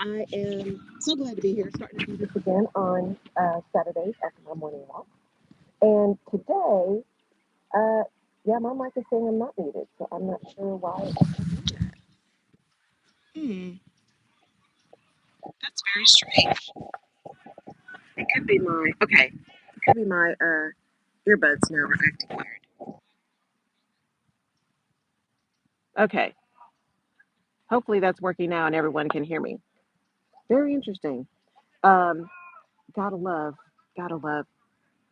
I am so glad to be here, starting to do this again on Saturdays after my morning walk. And today, uh, yeah, my mic is saying I'm not muted, so I'm not sure why. Hmm, that's very strange. It could be my okay. It could be my earbuds now are acting weird. Okay, hopefully that's working now and everyone can hear me. Very interesting. Um, gotta love, gotta love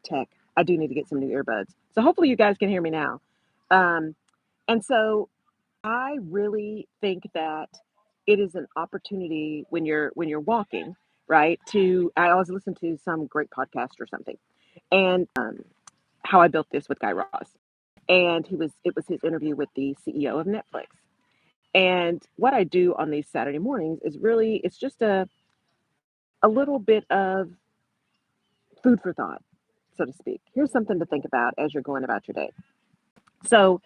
tech. I do need to get some new earbuds. So hopefully you guys can hear me now. Um, and so I really think that it is an opportunity when you're walking, right? To I always listen to some great podcast or something, and How I Built This with Guy Raz, and it was his interview with the CEO of Netflix. And what I do on these Saturday mornings is really it's just a little bit of food for thought, so to speak. Here's something to think about as you're going about your day. So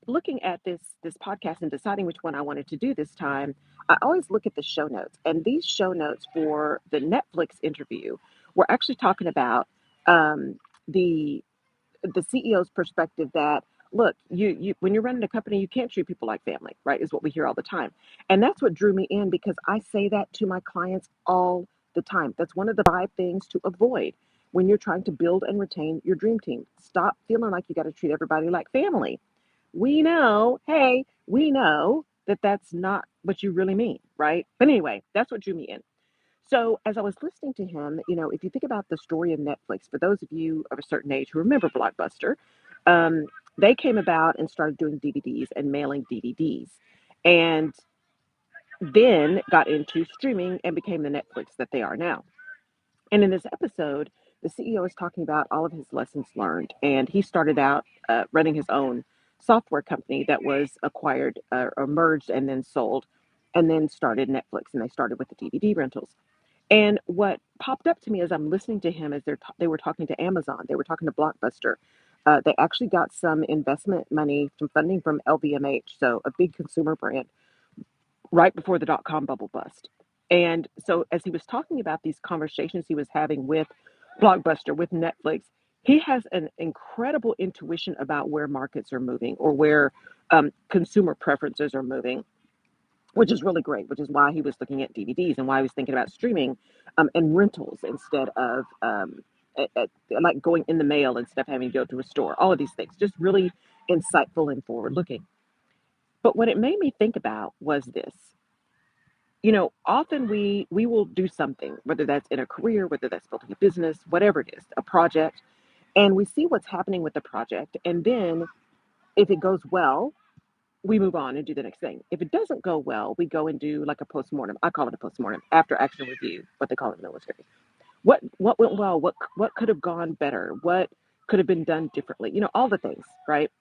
looking at this podcast and deciding which one I wanted to do this time, I always look at the show notes, and these show notes for the Netflix interview were actually talking about um, the the CEO's perspective that look, you when you're running a company, you can't treat people like family, right? Is what we hear all the time, and that's what drew me in because I say that to my clients all the time. That's one of the 5 things to avoid when you're trying to build and retain your dream team. Stop feeling like you got to treat everybody like family. We know, hey, we know that that's not what you really mean, right? But anyway, that's what drew me in. So as I was listening to him, if you think about the story of Netflix, for those of you of a certain age who remember Blockbuster, um, they came about and started doing DVDs and mailing DVDs, and then got into streaming and became the Netflix that they are now. And in this episode, the CEO is talking about all of his lessons learned. And he started out running his own software company that was acquired or merged and then sold, and then started Netflix. And they started with the DVD rentals. And what popped up to me as I'm listening to him is they were talking to Amazon, they were talking to Blockbuster. They actually got some investment money, some funding from LVMH, so a big consumer brand, right before the dot-com bubble bust. And so as he was talking about these conversations he was having with Blockbuster, with Netflix, he has an incredible intuition about where markets are moving or where consumer preferences are moving, which is really great, which is why he was looking at DVDs and why he was thinking about streaming and rentals instead of like going in the mail instead of having to go to a store. All of these things, just really insightful and forward looking. But what it made me think about was this. Often we will do something, whether that's in a career, whether that's building a business, whatever it is, a project, and we see what's happening with the project. And then if it goes well, we move on and do the next thing. If it doesn't go well, we go and do like a postmortem. I call it a postmortem, after action review, what they call it in the military. What went well? What could have gone better? What could have been done differently? All the things, right?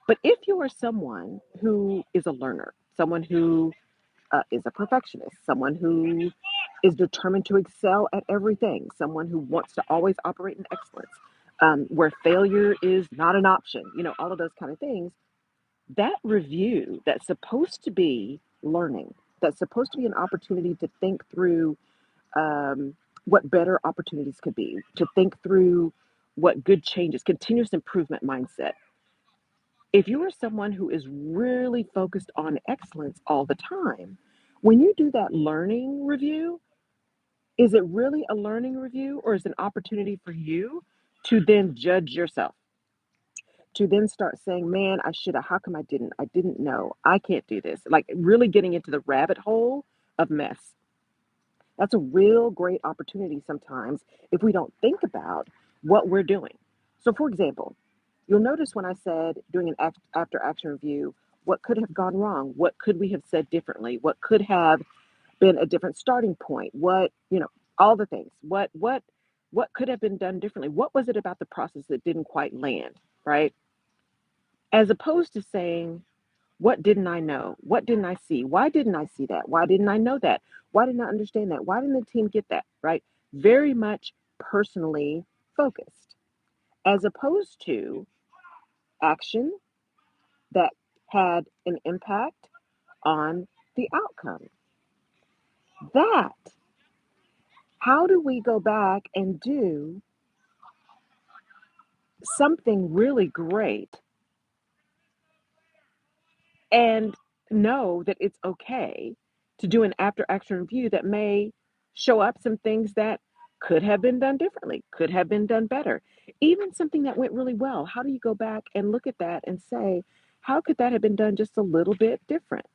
But if you are someone who is a learner, someone who is a perfectionist, someone who is determined to excel at everything, someone who wants to always operate in excellence, where failure is not an option, all of those kind of things, that review that's supposed to be learning, that's supposed to be an opportunity to think through um, what better opportunities could be, to think through what good changes, continuous improvement mindset. If you are someone who is really focused on excellence all the time, when you do that learning review, is it really a learning review or is it an opportunity for you to then judge yourself? To then start saying, man, I should have, how come I didn't? I didn't know. I can't do this. Like really getting into the rabbit hole of mess. That's a real great opportunity sometimes if we don't think about what we're doing. So, for example, you'll notice when I said doing an after action review, what could have gone wrong? What could we have said differently? What could have been a different starting point? All the things. What could have been done differently? What was it about the process that didn't quite land, right? As opposed to saying, what didn't I know? What didn't I see? Why didn't I see that? Why didn't I know that? Why didn't I understand that? Why didn't the team get that? Right? Very much personally focused, as opposed to action that had an impact on the outcome. that, how do we go back and do something really great and know that it's okay to do an after action review that may show up some things that could have been done differently, could have been done better, even something that went really well? How do you go back and look at that and say, how could that have been done just a little bit different,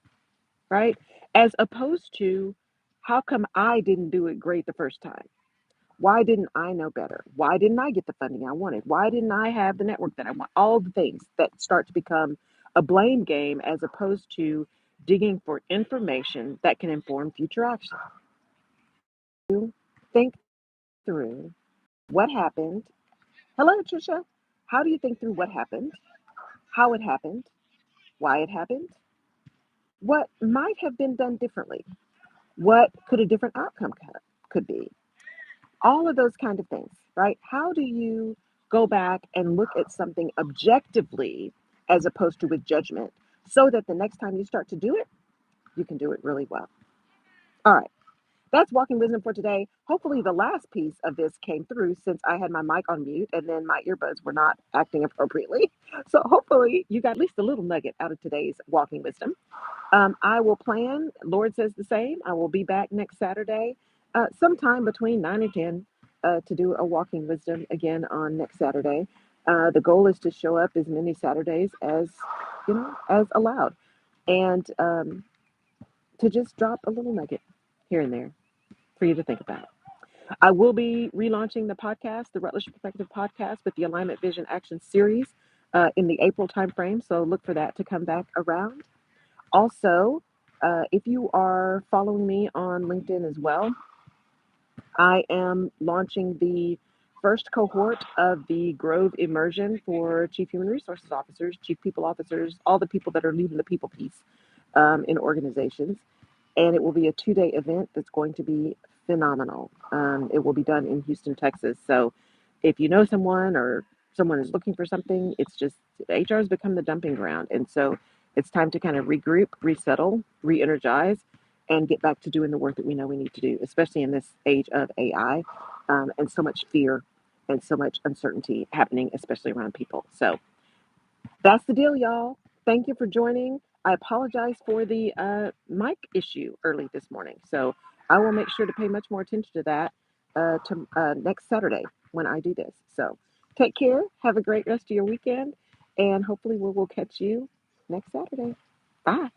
right? As opposed to, how come I didn't do it great the first time? Why didn't I know better? Why didn't I get the funding I wanted? Why didn't I have the network that I want? All the things that start to become a blame game as opposed to digging for information that can inform future action. Think through what happened. Hello, Trisha. How do you think through what happened, how it happened, why it happened, what might have been done differently, what could a different outcome could be? All of those kind of things, right? How do you go back and look at something objectively as opposed to with judgment so that the next time you start to do it, you can do it really well? All right. That's walking wisdom for today. Hopefully, the last piece of this came through since I had my mic on mute and then my earbuds were not acting appropriately. So, hopefully, you got at least a little nugget out of today's walking wisdom. I will plan, Lord says the same. I will be back next Saturday, sometime between 9 and 10, to do a walking wisdom again on next Saturday. The goal is to show up as many Saturdays as, as allowed, and to just drop a little nugget here and there for you to think about. I will be relaunching the podcast, the Rutledge Perspective podcast, with the Alignment Vision Action series in the April timeframe. So look for that to come back around. Also, if you are following me on LinkedIn as well, I am launching the first cohort of the Grove Immersion for Chief Human Resources Officers, Chief People Officers, all the people that are leading the people piece in organizations. And it will be a 2-day event that's going to be phenomenal. It will be done in Houston, Texas. So if you know someone or someone is looking for something, it's just HR has become the dumping ground. And so it's time to kind of regroup, resettle, re energize, and get back to doing the work that we know we need to do, especially in this age of AI and so much fear and so much uncertainty happening, especially around people. So that's the deal, y'all. Thank you for joining. I apologize for the mic issue early this morning. So I will make sure to pay much more attention to that next Saturday when I do this. So take care. Have a great rest of your weekend. And hopefully we will catch you next Saturday. Bye.